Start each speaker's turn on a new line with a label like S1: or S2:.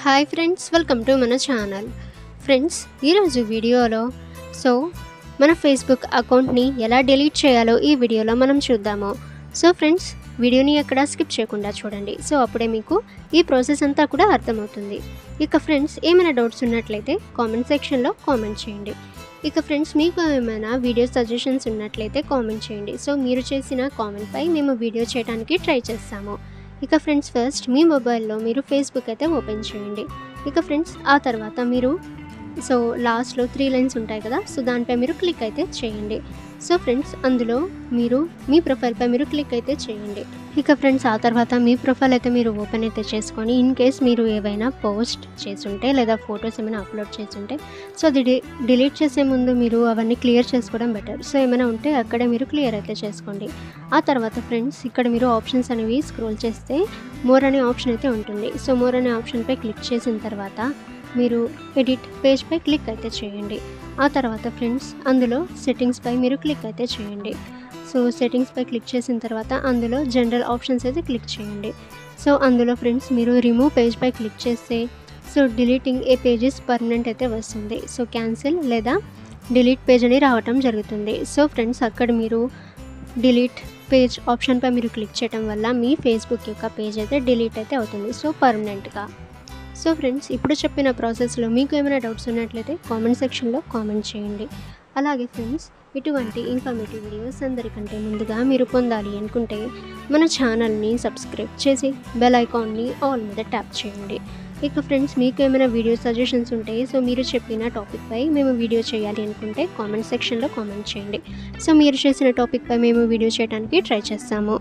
S1: Hi friends, welcome to మన channel. Friends, ఈరోజు వీడియోలో మన ఫేస్బుక్ అకౌంట్ని ఎలా డిలీట్ చేయాలో ఈ వీడియోలో మనం చూద్దాము. ఫ్రెండ్స్, వీడియోని ఎక్కడ స్కిప్ చేయకుండా చూడండి. అప్పుడే మీకు ఈ ప్రాసెస్ అంతా కూడా అర్థమవుతుంది. ఇక ఫ్రెండ్స్, ఏమైనా డౌట్స్ ఉన్నట్లయితే కామెంట్ సెక్షన్లో కామెంట్ చేయండి. ఇక ఫ్రెండ్స్, మీకు ఏమైనా వీడియో సజెషన్స్ ఉన్నట్లయితే కామెంట్ చేయండి. మీరు చేసిన కామెంట్పై మేము వీడియో చేయడానికి ట్రై చేస్తాము. ఇక ఫ్రెండ్స్, ఫస్ట్ మీ మొబైల్లో మీరు ఫేస్బుక్ అయితే ఓపెన్ చేయండి. ఇక ఫ్రెండ్స్, ఆ తర్వాత మీరు లాస్ట్లో 3 లైన్స్ ఉంటాయి కదా, దానిపై మీరు క్లిక్ అయితే చేయండి. ఫ్రెండ్స్, అందులో మీరు మీ ప్రొఫైల్పై మీరు క్లిక్ అయితే చేయండి. ఇక ఫ్రెండ్స్, ఆ తర్వాత మీ ప్రొఫైల్ అయితే మీరు ఓపెన్ అయితే చేసుకొని, ఇన్ కేస్ మీరు ఏవైనా పోస్ట్ చేసుంటే లేదా ఫొటోస్ ఏమైనా అప్లోడ్ చేసుంటే అది డిలీట్ చేసే ముందు మీరు అవన్నీ క్లియర్ చేసుకోవడం బెటర్. ఏమైనా ఉంటే అక్కడే మీరు క్లియర్ అయితే చేసుకోండి. ఆ తర్వాత ఫ్రెండ్స్, ఇక్కడ మీరు ఆప్షన్స్ అనేవి స్క్రోల్ చేస్తే మోర్ అనే ఆప్షన్ అయితే ఉంటుంది. మోర్ అనే ఆప్షన్పై క్లిక్ చేసిన తర్వాత మీరు ఎడిట్ పేజ్పై క్లిక్ అయితే చేయండి. ఆ తర్వాత ఫ్రెండ్స్, అందులో సెట్టింగ్స్పై మీరు క్లిక్ అయితే చేయండి. సెట్టింగ్స్పై క్లిక్ చేసిన తర్వాత అందులో జనరల్ ఆప్షన్స్ అయితే క్లిక్ చేయండి. అందులో ఫ్రెండ్స్, మీరు రిమూవ్ పేజ్పై క్లిక్ చేస్తే డిలీటింగ్ ఏ పేజెస్ పర్మనెంట్ అయితే వస్తుంది. క్యాన్సిల్ లేదా డిలీట్ పేజ్ అని రావటం జరుగుతుంది. ఫ్రెండ్స్, అక్కడ మీరు డిలీట్ పేజ్ ఆప్షన్పై మీరు క్లిక్ చేయడం వల్ల మీ ఫేస్బుక్ యొక్క పేజ్ అయితే డిలీట్ అయితే అవుతుంది పర్మనెంట్గా. ఫ్రెండ్స్, ఇప్పుడు చెప్పిన ప్రాసెస్లో మీకు ఏమైనా డౌట్స్ ఉన్నట్లయితే కామెంట్ సెక్షన్లో కామెంట్ చేయండి. అలాగే ఫ్రెండ్స్, ఇటువంటి ఇన్ఫర్మేటివ్ వీడియోస్ అందరికంటే ముందుగా మీరు పొందాలి అనుకుంటే మన ఛానల్ని సబ్స్క్రైబ్ చేసి బెల్ ఐకాన్ని ఆల్ మీద ట్యాప్ చేయండి. ఇక ఫ్రెండ్స్, మీకు ఏమైనా వీడియో సజెషన్స్ ఉంటే మీరు చెప్పిన టాపిక్పై మేము వీడియో చేయాలి అనుకుంటే కామెంట్ సెక్షన్లో కామెంట్ చేయండి. మీరు చేసిన టాపిక్పై మేము వీడియో చేయడానికి ట్రై చేస్తాము.